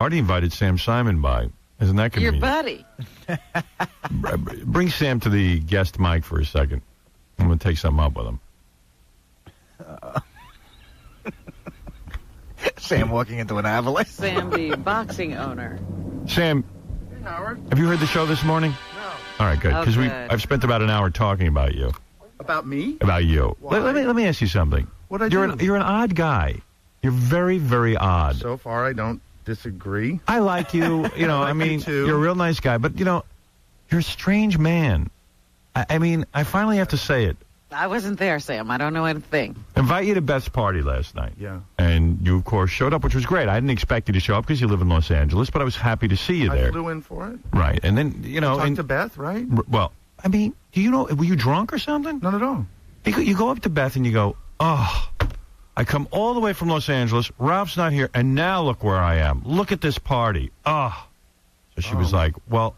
Artie invited Sam Simon by. Isn't that convenient? Your buddy. Bring Sam to the guest mic for a second. I'm going to take something up with him. Sam walking into an avalanche. Sam, the boxing owner. Sam, hey, Howard. Have you heard the show this morning? No. All right, good. Because I've spent about an hour talking about you. About me? About you. Why? Let me ask you something. What I do? You're an odd guy. You're very, very odd. So far, I don't disagree. I like you. You know, I mean, you're a real nice guy. But, you know, you're a strange man. I mean, I finally have to say it. I wasn't there, Sam. I don't know anything. Invite you to Beth's party last night. Yeah. And you, of course, showed up, which was great. I didn't expect you to show up because you live in Los Angeles, but I was happy to see you there. I flew in for it. Right. And then, you know. Talk to Beth, right? Well, I mean, do you know, were you drunk or something? Not at all. You go up to Beth and you go, oh, I come all the way from Los Angeles. Ralph's not here. And now look where I am. Look at this party. Oh. So she was like, well,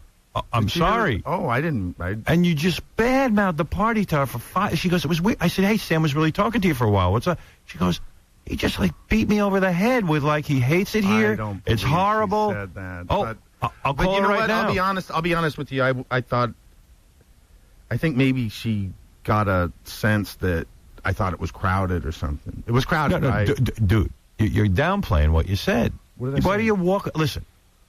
I'm sorry. I didn't. And you just badmouthed the party to her for 5. She goes, it was weird. I said, hey, Sam was really talking to you for a while. What's up? She goes, he just like beat me over the head with like he hates it here. I don't it's horrible. She said that. Oh, but, I'll call her right now. I'll be honest with you. I think maybe she got a sense that I thought it was crowded or something. It was crowded. No, right? Dude, you're downplaying what you said. What did I Why say? do you walk? Listen.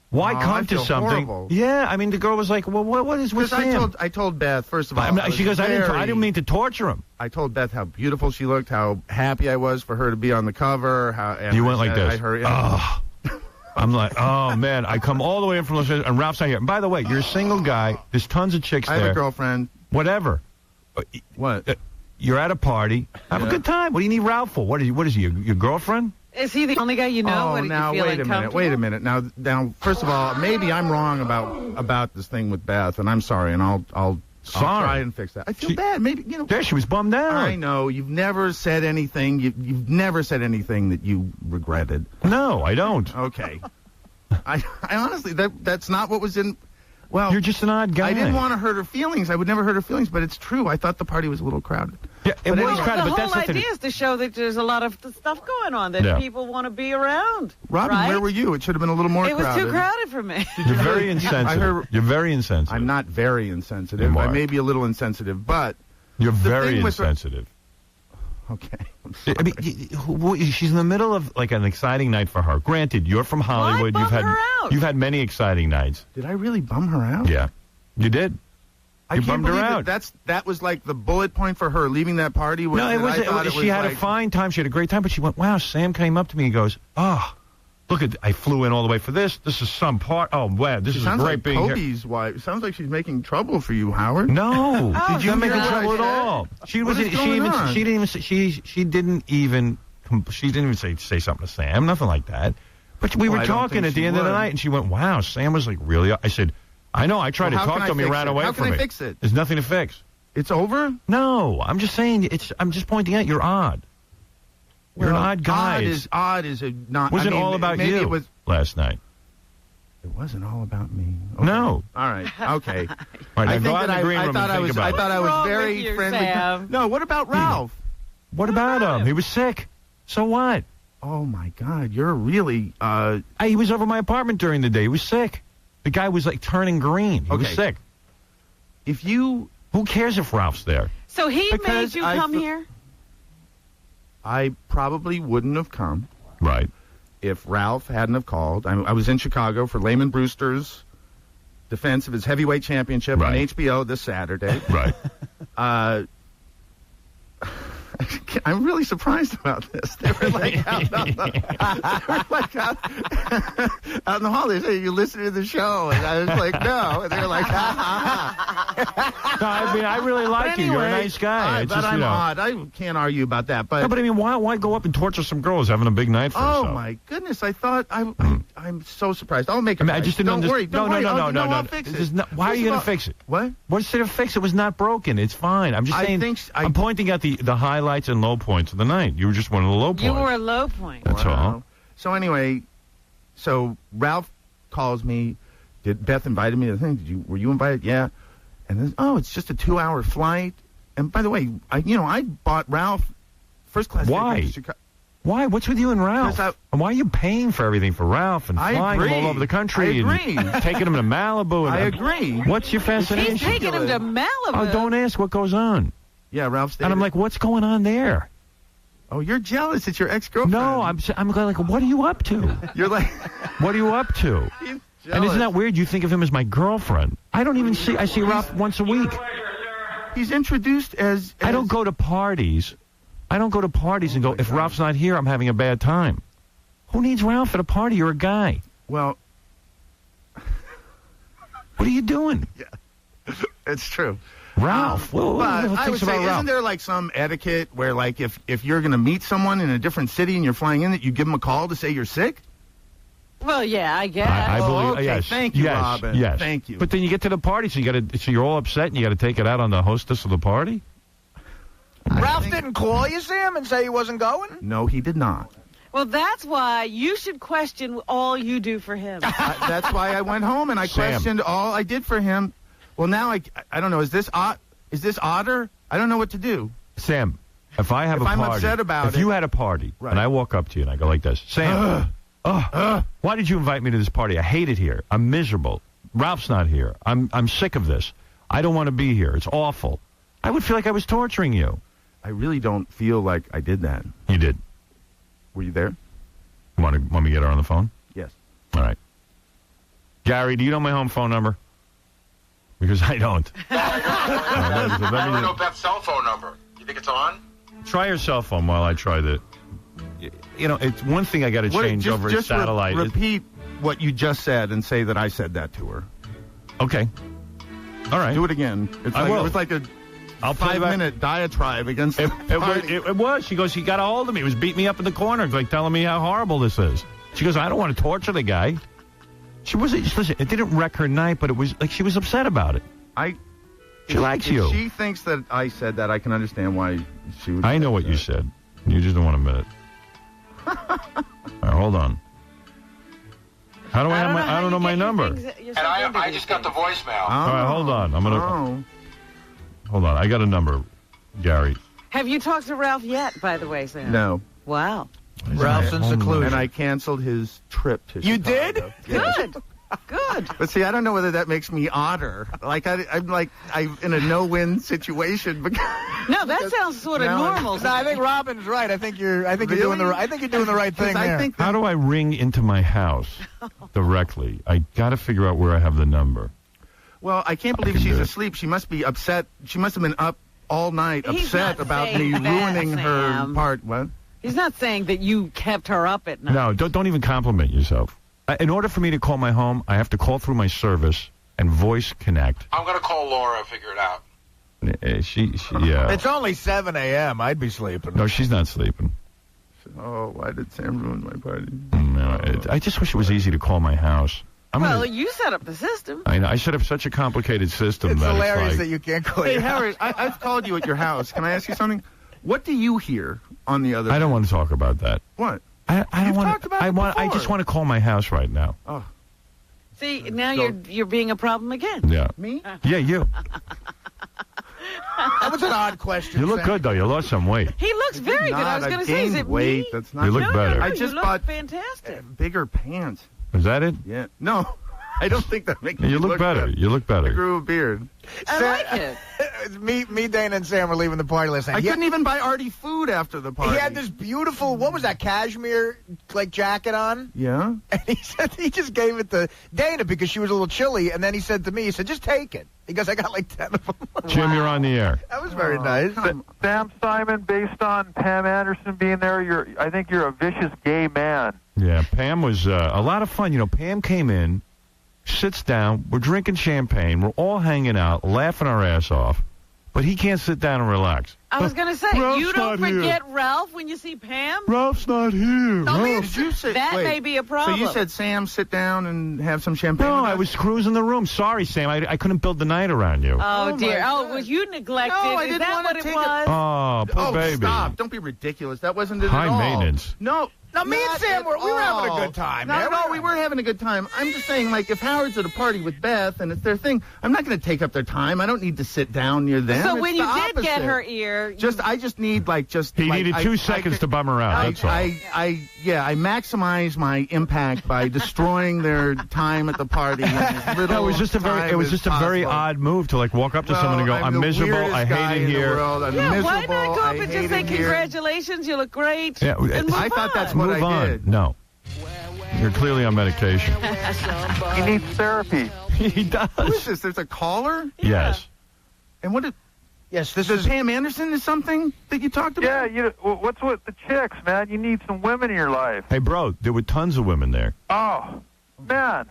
Why come to something? Horrible. Yeah, I mean, the girl was like, well, what is with Sam? I told Beth, first of all. She goes, I didn't mean to torture him. I told Beth how beautiful she looked, how happy I was for her to be on the cover. You went like this. Oh. I'm like, oh, man, I come all the way in from Los Angeles, and Ralph's not here. And by the way, you're a single guy. There's tons of chicks there. I have a girlfriend. Whatever. What? You're at a party. Have a good time. What do you need Ralph for? What is he, your girlford? Is he the only guy you know? Oh, now wait a minute. Now, first of all, maybe I'm wrong about this thing with Beth, and I'm sorry, and I'll try and fix that. I feel bad. Maybe Yeah, she was bummed out. I know. You've never said anything. You've never said anything that you regretted. No, I don't. Okay. I honestly that's not what was in. Well, you're just an odd guy. I didn't want to hurt her feelings. I would never hurt her feelings, but it's true. I thought the party was a little crowded. Yeah, it was crowded, but that's the whole idea is to show that there's a lot of stuff going on that people want to be around. Robin, right? Where were you? It should have been a little more crowded. It was too crowded for me. You're very insensitive. You're very insensitive. I'm not very insensitive. I may be a little insensitive, but you're very insensitive. Okay. I mean, she's in the middle of like an exciting night for her. Granted, you're from Hollywood. You've had many exciting nights. Did I really bum her out? Yeah, you did. I can't believe that was like the bullet point for her leaving that party. No, it was. She had a fine time. She had a great time, but she went, "Wow." Sam came up to me and goes, "Oh, look at! I flew in all the way for this. This is some part. Oh, wow, this is great being here." Kobe's wife. It sounds like she's making trouble for you, Howard. No, did you make trouble at all? She wasn't. She didn't even say something to Sam. Nothing like that. But we were talking at the end of the night, and she went, "Wow, Sam was like really." I said, I know. I tried to talk to him. He ran away from me. How can I fix it? There's nothing to fix. It's over? No, I'm just saying. I'm just pointing out you're odd. You're an odd guy. Odd is not. Wasn't all about you. It was last night. It wasn't all about me. Okay. No. All right. Okay. All right, I thought I was very friendly. Sam? No. What about Ralph? What about him? He was sick. So what? Oh my God! You're really. He was over my apartment during the day. He was sick. The guy was like turning green. He was sick. Who cares if Ralph's there? So he made you come here? I probably wouldn't have come. Right. If Ralph hadn't have called. I was in Chicago for Lehman Brewster's defense of his heavyweight championship on HBO this Saturday. Right. I'm really surprised about this. They were like out in the hall. They say, "You listen to the show," and I was like, "No," and they're like, "Ha ha ha." No, I mean, I really like you. You're a nice guy. But I'm odd. I can't argue about that. But I mean, why go up and torture some girls having a big night for herself? Oh my goodness! I thought I'm so surprised. I'll make it. I just didn't understand. Don't worry. No. I'll fix it. Why are you going to fix it? What? What's there to fix? It was not broken. It's fine. I'm just saying. I'm pointing out the highlights and low points of the night. You were just one of the low points. You were a low point. That's all. So anyway, Ralph calls me. Did Beth invited me to the thing? Were you invited? Yeah. And then, it's just a 2-hour flight. And by the way, I bought Ralph first class. Why? tickets to Chicago. Why? What's with you and Ralph? And why are you paying for everything for Ralph and flying him all over the country and taking him to Malibu? And I agree. What's your fascination? He's taking him to Malibu. Oh, don't ask what goes on. Yeah, Ralph's dated. And I'm like, what's going on there? Oh, you're jealous. It's your ex-girlfriend. No, I'm like, what are you up to? You're like, what are you up to? He's And isn't that weird? You think of him as my girlfriend. I don't even see. I see Ralph once a week. He's introduced as I don't go to parties. I don't go to parties and go, if Ralph's not here, I'm having a bad time. Who needs Ralph at a party? You're a guy. Well, what are you doing? Yeah, it's true. Ralph. But I would say, isn't there like some etiquette where, like, if you're going to meet someone in a different city and you're flying in, that you give them a call to say you're sick? Well, yeah, I guess. I believe. Okay, yes. Thank you, yes. Robin. Yes. Thank you. But then you get to the party, so you're all upset, and you got to take it out on the hostess of the party. Ralph didn't call you, Sam, and say he wasn't going? No, he did not. Well, that's why you should question all you do for him. That's why I went home and I questioned all I did for him. Well, now I don't know. Is this odder? I don't know what to do. Sam, if I have a I'm party, upset about if it, you had a party and I walk up to you and I go like this, Sam, why did you invite me to this party? I hate it here. I'm miserable. Ralph's not here. I'm sick of this. I don't want to be here. It's awful. I would feel like I was torturing you. I really don't feel like I did that. You did. Were you there? Want me to get her on the phone? Yes. All right. Gary, do you know my home phone number? Because I don't. I don't know Beth's cell phone number. You think it's on? Try your cell phone while I try the... You know, it's one thing I got to change over at satellite. Repeat what you just said and say that I said that to her. Okay. All right. Do it again. It was like a 5-minute diatribe against it was. She goes, he got a hold of me. He was beating me up in the corner, like telling me how horrible this is. She goes, I don't want to torture the guy. She wasn't. Listen, it didn't wreck her night, but it was like she was upset about it. She likes you. If she thinks that I said that, I can understand why she would. I know what you said. You just don't want to admit it. All right, hold on. How do I have my? I don't know my number. And I just got the voicemail. All right, hold on. I'm gonna. Hold on. I got a number, Gary. Have you talked to Ralph yet? By the way, Sam. No. Wow. Ralph's in seclusion. And I canceled his trip to You Chicago. did? Good. Good. But see, I don't know whether that makes me odder. Like I'm in a no-win situation. No, that sounds sort of normal. No, I think Robin's right. I think you're doing the right thing there. How do I ring into my house directly? I got to figure out where I have the number. Well, I can't believe she's asleep. She must be upset. She must have been up all night, upset about me ruining her part. What? He's not saying that you kept her up at night. No, don't even compliment yourself. In order for me to call my home, I have to call through my service and voice connect. I'm going to call Laura and figure it out. Yeah. It's only 7 a.m. I'd be sleeping. No, she's not sleeping. Oh, why did Sam ruin my party? No, I just wish it was easy to call my house. You set up the system. I know. I set up such a complicated system. It's that hilarious that you can't call your Harry, I've called you at your house. Can I ask you something? What do you hear on the other I don't want to talk about that. What? I don't want talked about to. it before. I just want to call my house right now. Oh. See, now you're being a problem again. Yeah. Me? Yeah, you. That was an odd question. You look Sam. good, though. You lost some weight. He looks very good. I was going to say, is it weight. me? That's not. You look better. I just bought fantastic. Bigger pants. Is that it? Yeah. No. I don't think that makes me You look better. good. You look better. I grew a beard. I like it. Me, Dana, and Sam were leaving the party last night. I couldn't even buy Artie food after the party. He had this beautiful, what was that, cashmere jacket on? Yeah. And he said he just gave it to Dana because she was a little chilly, and then he said to me, he said, just take it. He goes, I got like 10 of them. Jim, you're on the air. That was very nice. Sam Simon, based on Pam Anderson being there, I think you're a vicious gay man. Yeah, Pam was a lot of fun. You know, Pam came in, sits down, we're drinking champagne, we're all hanging out, laughing our ass off, but he can't sit down and relax. I was going to say, Ralph's you don't not forget Ralph when you see Pam? Ralph's not here. Did you say, That may be a problem. So you said, Sam, sit down and have some champagne? No, with I us? was cruising the room. Sorry, Sam. I couldn't build the night around you. Oh, dear. Oh, was you neglected? No, I Is didn't that wanna what it take was? Oh, poor baby. Stop. Don't be ridiculous. That wasn't it High at all. maintenance. No. No, me and Sam, we were having a good time. No, we were having a good time. I'm just saying, like, if Howard's at a party with Beth and it's their thing, I'm not going to take up their time. I don't need to sit down near them. So it's when the you did get opposite. her ear... I just need, like, He needed 2 seconds to bum her out, that's all. I maximize my impact by destroying their time at the party. And it was just a very odd move to, like, walk up to someone and go, I'm miserable, I hate it here. Why not go up and just say, congratulations, you look great, yeah, and move I thought that's Move what I did. No. You're clearly on medication. He needs therapy. He does. Who is this? There's a caller? Yes. And what did... Yes, this is is... Pam Anderson is something that you talked about? Yeah, what's with the chicks, man? You need some women in your life. Hey, bro, there were tons of women there. Oh, man.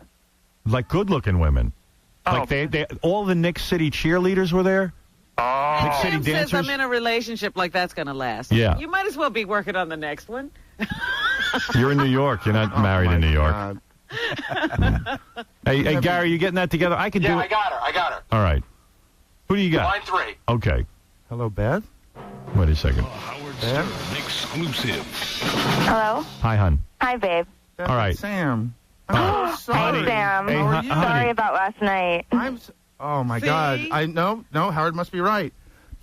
Like good-looking women. Like they all the Nick City cheerleaders were there. Oh. Nick City Sam dancers. says I'm in a relationship like that's going to last. Yeah. You might as well be working on the next one. You're in New York. You're not married in New York. Hey, Gary, you getting that together? I can do it. Yeah, I got her. All right. Who do you got? Line 3. Okay. Hello, Beth? Wait a second. Howard Stern exclusive. Hello? Hi, hon. Hi, babe. Beth, All right. Sam. I'm so sorry. Hi, Sam. Hey, honey. Sorry about last night. Oh, my God. No, Howard must be right.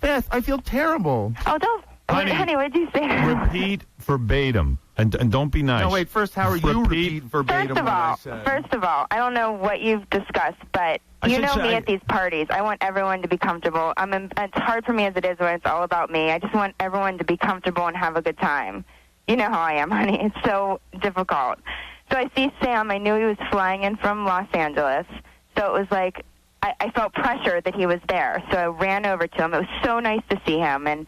Beth, I feel terrible. Oh, don't. Honey, what did you say? Repeat verbatim. And don't be nice. No, wait, first, Howard, you repeat verbatim what I said. First of all, I don't know what you've discussed, but you know me at these parties. I want everyone to be comfortable. It's hard for me as it is when it's all about me. I just want everyone to be comfortable and have a good time. You know how I am, honey. It's so difficult. So I see Sam. I knew he was flying in from Los Angeles. So it was like I felt pressure that he was there. So I ran over to him. It was so nice to see him. And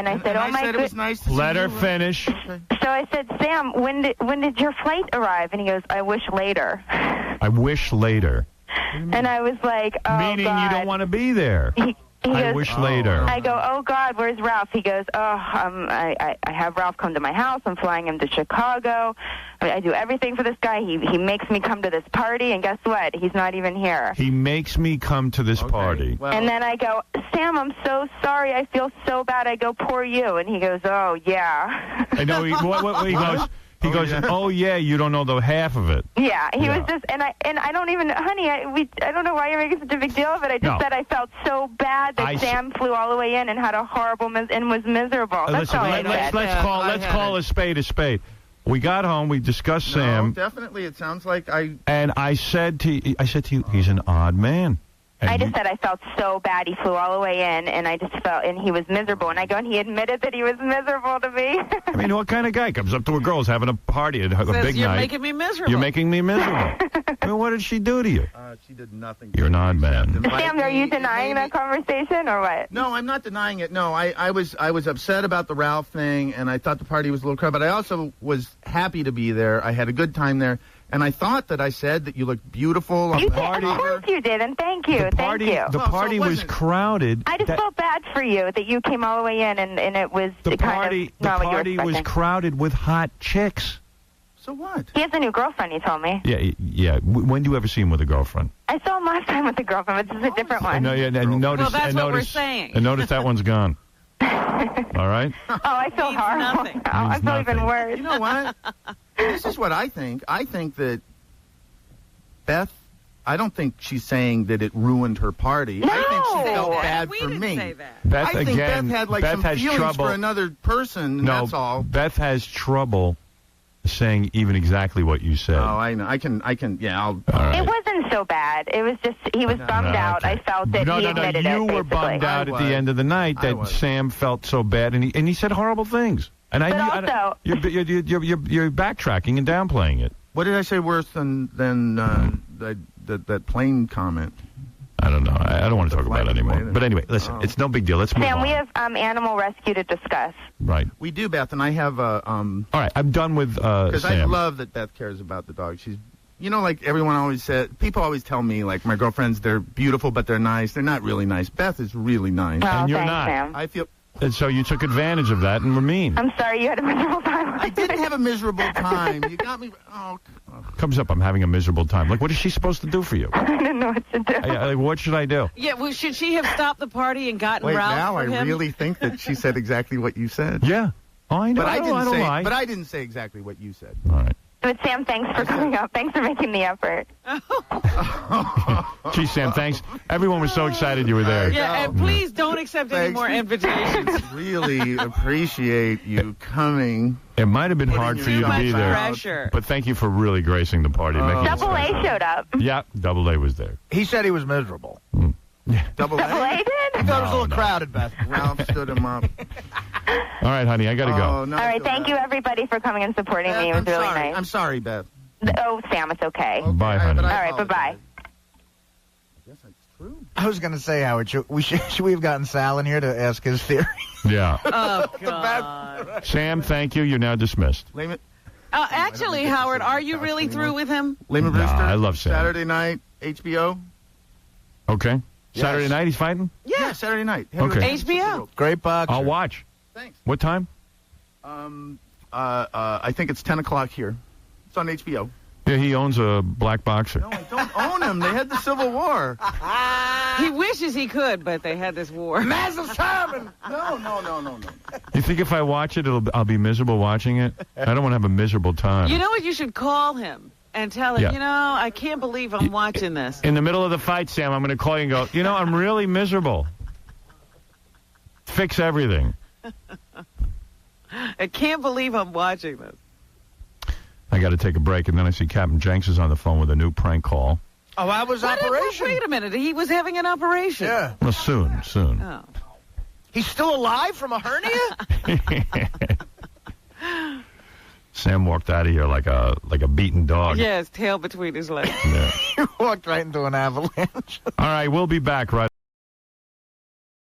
I said, "Oh my God!" It was nice to Let see her you. finish. So I said, "Sam, when did your flight arrive?" And he goes, "I wish later." I wish later. And I was like, "Oh Meaning God." you don't want to be there. He I goes, wish later. I go, "Oh God, where's Ralph?" He goes, I have Ralph come to my house. I'm flying him to Chicago. I do everything for this guy. He makes me come to this party, and guess what? He's not even here. He makes me come to this party. Well, And then I go, "Sam, I'm so sorry. I feel so bad." I go, "Poor you." And he goes, "Oh yeah." I know. He goes. He goes. Oh yeah, you don't know the half of it. Yeah, he was just, and I don't even, honey, I don't know why you're making such a big deal of it. I just said I felt so bad that Sam flew all the way in and had a horrible and was miserable. That's all I said. Let's call a spade a spade. We got home. We discussed Sam. Definitely. It sounds like And I said to you, he's an odd man. And I just said I felt so bad. He flew all the way in, and I just felt, and he was miserable. And I go, and he admitted that he was miserable to me. I mean, what kind of guy comes up to a girl who's having a party at a big You're night? making me miserable. You're making me miserable. I mean, what did she do to you? she did nothing. You're an odd man. Sam, are you denying that conversation or what? No, I'm not denying it. No, I was upset about the Ralph thing, and I thought the party was a little crowded, but I also was happy to be there. I had a good time there. And I thought that I said that you looked beautiful on You the did, party. of course you did, and thank you. The party was crowded. I just felt bad for you that you came all the way in, and it was The kind of not what you were party was expecting. crowded with hot chicks. So what? He has a new girlfriend, he told me. Yeah. When do you ever see him with a girlfriend? I saw him last time with a girlfriend, but this is a different one. No, yeah, and notice. Well, that's and what notice, we're saying. And notice that one's gone. All right. Oh, I feel Means horrible. nothing. now. I Means feel even nothing. worse. You know what? This is what I think. I think that Beth, I don't think she's saying that it ruined her party. No. I think she felt Beth, bad we for didn't me. say that. Beth I think again. Beth had Beth some has feelings trouble. for another person. No, that's all. Beth has trouble saying even exactly what you said. Oh, I know. I can. Yeah, I'll. All right. It wasn't so bad. It was just, he was bummed out. Okay. I felt that he admitted it, You were basically. bummed out at the end of the night I that was. Sam felt so bad, and he said horrible things. And But also- you're backtracking and downplaying it. What did I say worse than that plane comment? I don't know. I don't want to talk about it anymore. Flight But anyway, listen, it's no big deal. Let's move Sam, on. we have animal rescue to discuss. Right. We do, Beth, and I have All right, I'm done with because I Sam. love that Beth cares about the dog. She's, you know, like everyone always said. People always tell me, like my girlfriends, they're beautiful, but they're nice. They're not really nice. Beth is really nice. Oh, And you're thanks, not. Sam. I feel. And so you took advantage of that and were mean. I'm sorry you had a miserable time. I didn't have a miserable time. You got me. Oh. Comes up, I'm having a miserable time. Like, what is she supposed to do for you? I didn't know what to do. Like, what should I do? Yeah, well, should she have stopped the party and gotten Wait, Ralph now for I him? really think that she said exactly what you said. Yeah. Oh, I know. But I didn't say. lie. But I didn't say exactly what you said. All right. But Sam, thanks for coming up. Thanks for making the effort. Gee, Sam, thanks. Everyone was so excited you were there. Yeah, and please don't accept any more invitations. Really appreciate you coming. It might have been hard for you to be there. Pressure. But thank you for really gracing the party. Making it Double A special. showed up. Yeah, Double A was there. He said he was miserable. Double A? Double A did? I thought it was a little crowded, Beth. Ralph stood him up. All right, honey, I got to go. All right, thank you, everybody, for coming and supporting me. It was really nice. I'm sorry, Beth. Oh, Sam, it's okay. Bye, honey. All right, bye-bye. Yes, that's true. I was going to say, Howard, should we have gotten Sal in here to ask his theory? Yeah. Oh, God. Sam, thank you. You're now dismissed. Actually, Howard, are you really through with him? Lehman Brewster. I love Sam. Saturday night, HBO. Okay. Yes. Saturday night he's fighting? Yeah, Saturday night. Okay. HBO. Great boxer. I'll watch. Thanks. What time? I think it's 10 o'clock here. It's on HBO. Yeah, he owns a black boxer. No, I don't own him. They had the Civil War. He wishes he could, but they had this war. Massive Simon! No. You think if I watch it, I'll be miserable watching it? I don't want to have a miserable time. You know what? You should call him and tell him, Yeah. I can't believe I'm watching this. In the middle of the fight, Sam, I'm going to call you and go, I'm really miserable. Fix everything. I can't believe I'm watching this. I got to take a break, and then I see Captain Jenks is on the phone with a new prank call. Oh, that was operation. Wait a minute. He was having an operation. Yeah. Well, soon. Oh. He's still alive from a hernia? Sam walked out of here like a beaten dog. Yeah, his tail between his legs. Yeah. He walked right into an avalanche. All right, we'll be back right